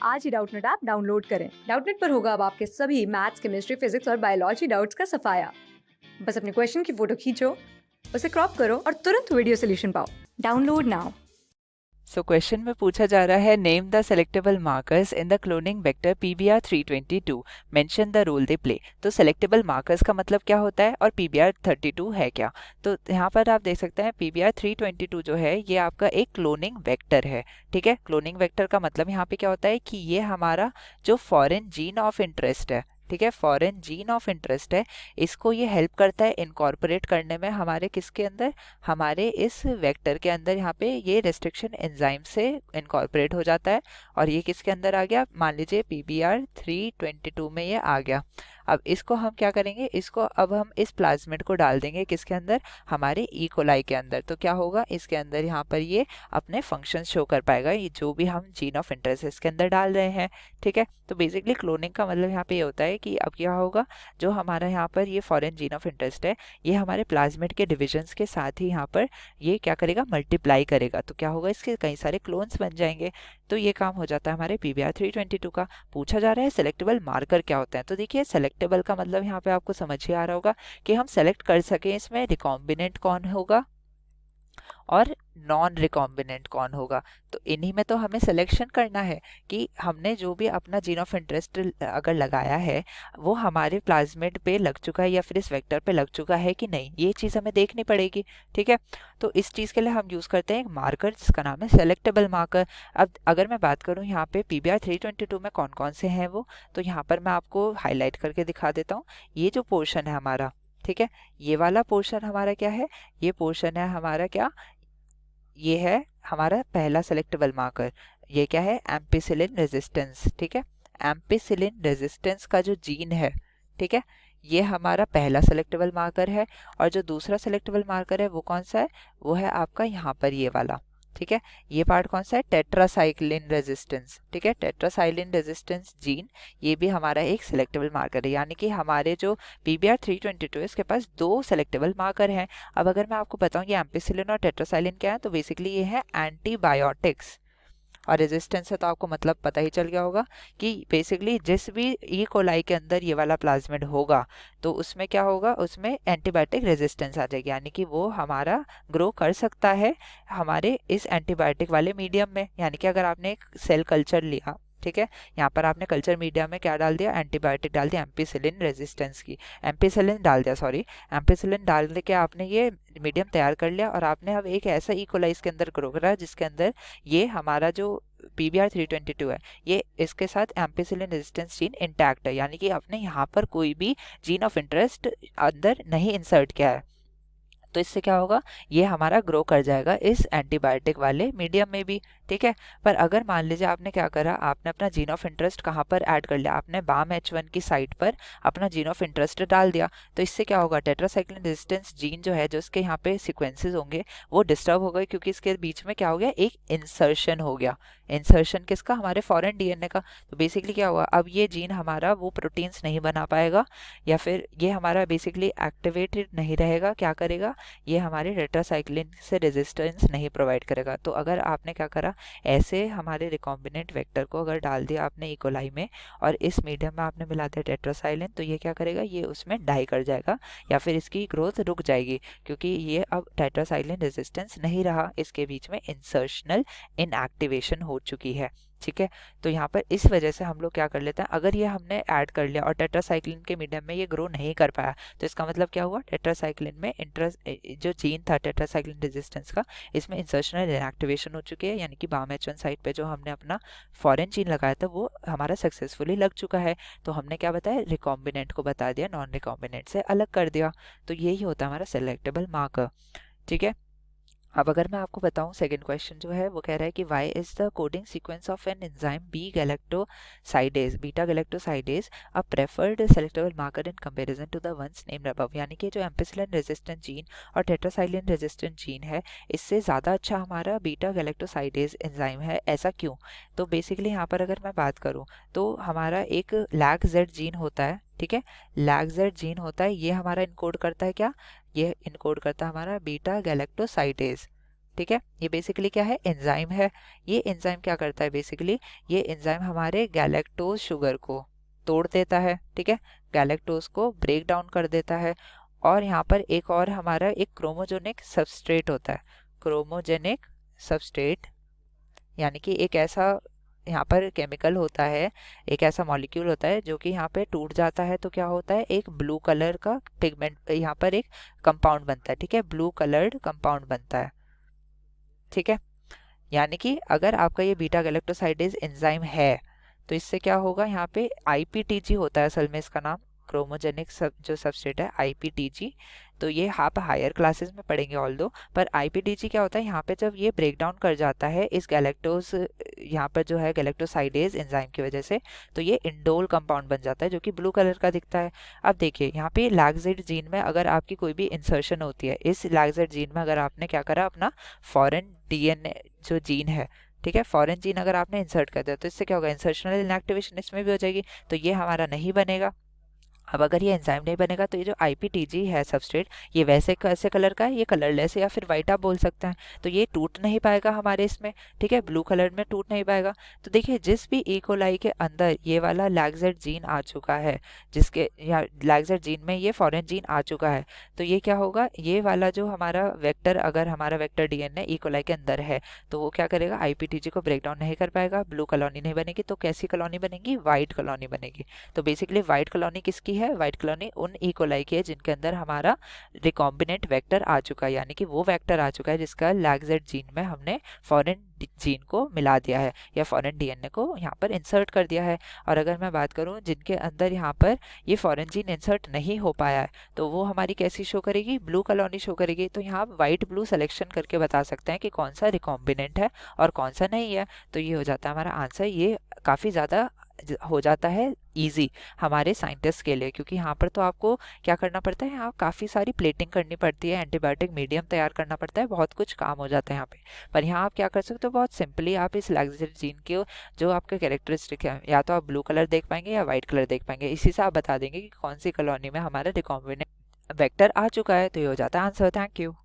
आज ही Doubtnut app download करें। Doubtnut पर होगा अब आपके सभी मैथ्स, केमिस्ट्री, फिजिक्स और बायोलॉजी डाउट्स का सफाया। बस अपने क्वेश्चन की फोटो खींचो, उसे क्रॉप करो और तुरंत वीडियो सोल्यूशन पाओ। Download now. सो क्वेश्चन में पूछा जा रहा है, name the selectable markers in the cloning vector PBR322, mention the role they play. तो सेलेक्टेबल मार्कर्स का मतलब क्या होता है और PBR32 है क्या। तो यहाँ पर आप देख सकते हैं PBR322 जो है ये आपका एक क्लोनिंग वेक्टर है। ठीक है, क्लोनिंग वेक्टर का मतलब यहाँ पे क्या होता है कि ये हमारा जो फॉरेन जीन ऑफ इंटरेस्ट है, ठीक है, फॉरेन जीन ऑफ इंटरेस्ट है, इसको ये हेल्प करता है इनकॉर्पोरेट करने में हमारे किसके अंदर, हमारे इस वेक्टर के अंदर। यहाँ पे ये रेस्ट्रिक्शन एंजाइम से इनकॉर्पोरेट हो जाता है और ये किसके अंदर आ गया, मान लीजिए PBR322 में ये आ गया। अब इसको हम क्या करेंगे, इसको अब हम इस प्लाज्मिड को डाल देंगे किसके अंदर, हमारे ई कोलाई के अंदर। तो क्या होगा, इसके अंदर यहाँ पर ये अपने फंक्शन शो कर पाएगा, ये जो भी हम जीन ऑफ इंटरेस्ट इसके अंदर डाल रहे हैं। ठीक है, तो बेसिकली क्लोनिंग का मतलब यहाँ पे ये होता है कि अब क्या होगा, जो हमारा यहाँ पर ये फॉरेन जीन ऑफ इंटरेस्ट है ये हमारे प्लाज्मिड के डिविजन्स के साथ ही यहाँ पर ये क्या करेगा, मल्टीप्लाई करेगा। तो क्या होगा, इसके कई सारे क्लोन्स बन जाएंगे। तो ये काम हो जाता है हमारे PBR322 का। पूछा जा रहा है सेलेक्टेबल मार्कर क्या होता है। तो देखिए, सेलेक्टेबल का मतलब यहाँ पे आपको समझ ही आ रहा होगा कि हम सेलेक्ट कर सकें इसमें रिकॉम्बिनेंट कौन होगा और नॉन रिकॉम्बिनेंट कौन होगा। तो इन्हीं में तो हमें सिलेक्शन करना है कि हमने जो भी अपना जीन ऑफ इंटरेस्ट अगर लगाया है वो हमारे प्लाज्मिड पे लग चुका है या फिर इस वेक्टर पे लग चुका है कि नहीं, ये चीज़ हमें देखनी पड़ेगी। ठीक है, तो इस चीज़ के लिए हम यूज़ करते हैं एक मार्कर जिसका नाम है सेलेक्टेबल मार्कर। अब अगर मैं बात करूँ यहाँ पे PBR322 में कौन कौन से हैं वो, तो यहाँ पर मैं आपको हाईलाइट करके दिखा देता हूँ। ये जो पोर्शन है हमारा, ठीक है, ये वाला पोर्शन हमारा क्या है, ये पोर्शन है हमारा क्या, ये है हमारा पहला सेलेक्टेबल मार्कर। ये क्या है, एम्पिसिलिन रेजिस्टेंस। ठीक है, एम्पिसिलिन रेजिस्टेंस का जो जीन है, ठीक है, ये हमारा पहला सेलेक्टेबल मार्कर है। और जो दूसरा सेलेक्टेबल मार्कर है वो कौन सा है, वो है आपका यहाँ पर ये वाला। ठीक है, ये पार्ट कौन सा है, टेट्रासाइक्लिन रेजिस्टेंस। ठीक है, टेट्रासाइक्लिन रेजिस्टेंस जीन, ये भी हमारा एक सेलेक्टेबल मार्कर है। यानी कि हमारे जो PBR322 इसके पास दो सेलेक्टेबल मार्कर हैं। अब अगर मैं आपको बताऊं ये एम्पिसिलिन और टेट्रासाइक्लिन क्या है, तो बेसिकली ये है एंटीबायोटिक्स। और रेजिस्टेंस है तो आपको मतलब पता ही चल गया होगा कि बेसिकली जिस भी ई कोलाई के अंदर ये वाला प्लाज्मिड होगा तो उसमें क्या होगा, उसमें एंटीबायोटिक रेजिस्टेंस आ जाएगी, यानी कि वो हमारा ग्रो कर सकता है हमारे इस एंटीबायोटिक वाले मीडियम में। यानी कि अगर आपने एक सेल कल्चर लिया, ठीक है, यहाँ पर आपने कल्चर मीडिया में क्या डाल दिया, एंटीबायोटिक डाल दिया, एम्पिसिलिन रेजिस्टेंस की, एम्पिसिलिन डाल दिया, सॉरी, एम्पिसिलिन डाल के आपने ये मीडियम तैयार कर लिया और आपने अब एक ऐसा ई कोलाई इसके अंदर ग्रो करा जिसके अंदर ये हमारा जो PBR322 है ये इसके साथ एम्पिसिलिन रेजिस्टेंस जीन इंटैक्ट है। यानी कि आपने यहाँ पर कोई भी जीन ऑफ इंटरेस्ट अंदर नहीं इंसर्ट किया है। तो इससे क्या होगा, ये हमारा ग्रो कर जाएगा इस एंटीबायोटिक वाले मीडियम में भी। ठीक है, पर अगर मान लीजिए आपने क्या करा, आपने अपना जीन ऑफ इंटरेस्ट कहाँ पर ऐड कर लिया, आपने BAM-H1 की साइट पर अपना जीन ऑफ इंटरेस्ट डाल दिया, तो इससे क्या होगा, टेट्रासाइक्लिन रेजिस्टेंस जीन जो है, जो इसके यहाँ पे सीक्वेंसेस होंगे वो डिस्टर्ब हो गए, क्योंकि इसके बीच में क्या हो गया, एक इंसर्शन हो गया। इंसर्शन किसका, हमारे फॉरेन DNA का। तो बेसिकली क्या हुआ, अब ये जीन हमारा वो प्रोटीन्स नहीं बना पाएगा या फिर ये हमारा बेसिकली एक्टिवेटेड नहीं रहेगा। क्या करेगा, ये हमारे टेट्रासाइक्लिन से रेजिस्टेंस नहीं प्रोवाइड करेगा। तो अगर आपने क्या करा, ऐसे हमारे रिकॉम्बिनेंट वेक्टर को अगर डाल दिया आपने ई कोलाई में और इस मीडियम में आपने मिला दिया टेट्रासाइक्लिन, तो ये क्या करेगा, ये उसमें डाई कर जाएगा या फिर इसकी ग्रोथ रुक जाएगी, क्योंकि ये अब टेट्रासाइक्लिन रेजिस्टेंस नहीं रहा, इसके बीच में इंसर्शनल इनएक्टिवेशन हो चुकी है। ठीक है, तो यहाँ पर इस वजह से हम लोग क्या कर लेते हैं, अगर ये हमने ऐड कर लिया और टेट्रासाइक्लिन के मीडियम में ये ग्रो नहीं कर पाया, तो इसका मतलब क्या हुआ, टेट्रासाइक्लिन में जो जीन था टेट्रासाइक्लिन रेजिस्टेंस का, इसमें इंसर्शनल इनएक्टिवेशन हो चुकी है। यानी कि BAM-H1 साइट पे जो हमने अपना फॉरेन जीन लगाया था वो हमारा सक्सेसफुली लग चुका है। तो हमने क्या बताया, रिकॉम्बिनेंट को बता दिया, नॉन रिकॉम्बिनेंट से अलग कर दिया। तो यही होता है हमारा सेलेक्टेबल मार्कर। ठीक है, अब अगर मैं आपको बताऊं, सेकंड क्वेश्चन जो है वो कह रहा है कि why is the coding sequence of an enzyme beta galactosidase a preferred selectable marker in comparison to the ones named above. यानी कि जो एम्पिसिलिन रेजिस्टेंट जीन और टेट्रासाइक्लिन रेजिस्टेंट जीन है, इससे ज़्यादा अच्छा हमारा बीटा गैलेक्टोसाइडेज एंजाइम है। ऐसा क्यों, तो बेसिकली यहाँ पर अगर मैं बात करूँ तो हमारा एक LAG-Z जीन होता है। ठीक है, LAG-Z जीन होता है, ये हमारा इनकोड करता है क्या, ये इनकोड करता है हमारा बीटा गैलेक्टोसाइडेज। ठीक है। ये बेसिकली क्या है, एंजाइम है। ये एंजाइम क्या करता है बेसिकली, ये एंजाइम हमारे गैलेक्टोज शुगर को तोड़ देता है, ठीक है, गैलेक्टोज को ब्रेक डाउन कर देता है। और यहाँ पर एक और हमारा एक क्रोमोजेनिक सबस्ट्रेट होता है, क्रोमोजेनिक सबस्ट्रेट, यानी कि एक ऐसा यहाँ पर केमिकल होता है, एक ऐसा मॉलिक्यूल होता है जो कि यहाँ पे टूट जाता है तो क्या होता है, एक ब्लू कलर का पिगमेंट, यहाँ पर एक कंपाउंड बनता है, ठीक है, ब्लू कलर्ड कंपाउंड बनता है, ठीक है। यानी कि अगर आपका ये बीटा गैलेक्टोसाइडेज एंजाइम है तो इससे क्या होगा, यहाँ पे आईपीटीजी होता है असल में इसका नाम, क्रोमोजेनिक जो सबस्ट्रेट है आईपीटीजी। तो ये आप हायर क्लासेस में पढ़ेंगे ऑल दो, पर आईपीटीजी क्या होता है, यहाँ पे जब ये ब्रेक डाउन कर जाता है इस गैलेक्टोज, यहाँ पर जो है गैलेक्टोसाइडेज एंजाइम की वजह से, तो ये इंडोल कंपाउंड बन जाता है जो कि ब्लू कलर का दिखता है। अब देखिए यहाँ पे लैगजेड जीन में अगर आपकी कोई भी इंसर्शन होती है, इस लैगजेड जीन में अगर आपने क्या करा, अपना फॉरेन डीएनए जो जीन है, ठीक है, फॉरेन जीन अगर आपने इंसर्ट कर दिया तो इससे क्या होगा, इंसर्शनल इनएक्टिवेशन इसमें भी हो जाएगी, तो ये हमारा नहीं बनेगा। अब अगर ये एंजाइम नहीं बनेगा तो ये जो आईपीटीजी है सबस्ट्रेट, ये वैसे कैसे कलर का है, ये कलरलेस या फिर वाइट आप बोल सकते हैं, तो ये टूट नहीं पाएगा हमारे इसमें, ठीक है, ब्लू कलर में टूट नहीं पाएगा। तो देखिए जिस भी इकोलाई के अंदर ये वाला लैगजेड जीन आ चुका है, जिसके या लैगजेड जीन में ये फॉरेन जीन आ चुका है, तो ये क्या होगा, ये वाला जो हमारा वेक्टर, अगर हमारा वेक्टर डीएनए इकोलाई के अंदर है तो वो क्या करेगा, आईपीटीजी को ब्रेक डाउन नहीं कर पाएगा, ब्लू कॉलोनी नहीं बनेगी, तो कैसी कॉलोनी बनेगी, व्हाइट कॉलोनी बनेगी। तो बेसिकली व्हाइट कॉलोनी किसकी है, व्हाइट कॉलोनी उन इकोलाई की है जिनके अंदर हमारा रिकॉम्बिनेंट वेक्टर आ चुका है, यानी कि वो वेक्टर आ चुका है जिसका लैगजेड जीन में हमने फॉरेन जीन को मिला दिया है या फॉरेन डीएनए को यहाँ पर इंसर्ट कर दिया है। और अगर मैं बात करूँ जिनके अंदर यहाँ पर ये फॉरेन जीन इंसर्ट नहीं हो पाया है तो वो हमारी कैसी शो करेगी, ब्लू कॉलोनी शो करेगी। तो यहाँ आप व्हाइट ब्लू सिलेक्शन करके बता सकते हैं कि कौन सा रिकॉम्बिनेंट है और कौन सा नहीं है, तो ये हो जाता है हमारा आंसर। ये काफ़ी ज़्यादा हो जाता है इजी हमारे साइंटिस्ट के लिए, क्योंकि यहाँ पर तो आपको क्या करना पड़ता है, यहाँ काफ़ी सारी प्लेटिंग करनी पड़ती है, एंटीबायोटिक मीडियम तैयार करना पड़ता है, बहुत कुछ काम हो जाता है यहाँ पे। पर यहाँ आप क्या कर सकते हो, बहुत सिंपली आप इस लैगजेड जीन के जो आपके कैरेक्टरिस्टिक है, या तो आप ब्लू कलर देख पाएंगे या व्हाइट कलर देख पाएंगे, इसी से आप बता देंगे कि कौन सी कॉलोनी में हमारा रिकॉम्बिनेंट वेक्टर आ चुका है। तो ये हो जाता है आंसर। Thank you.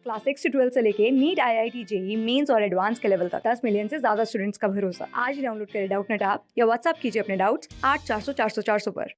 क्लास 6 से 12 से लेके नीट, आईआईटी, जेई मेंस और एडवांस के लेवल तक 10 मिलियन से ज्यादा स्टूडेंट्स का भरोसा। आज ही डाउनलोड करें डाउटनेट ऐप या व्हाट्सएप कीजिए अपने डाउट्स 8400 400 400 पर।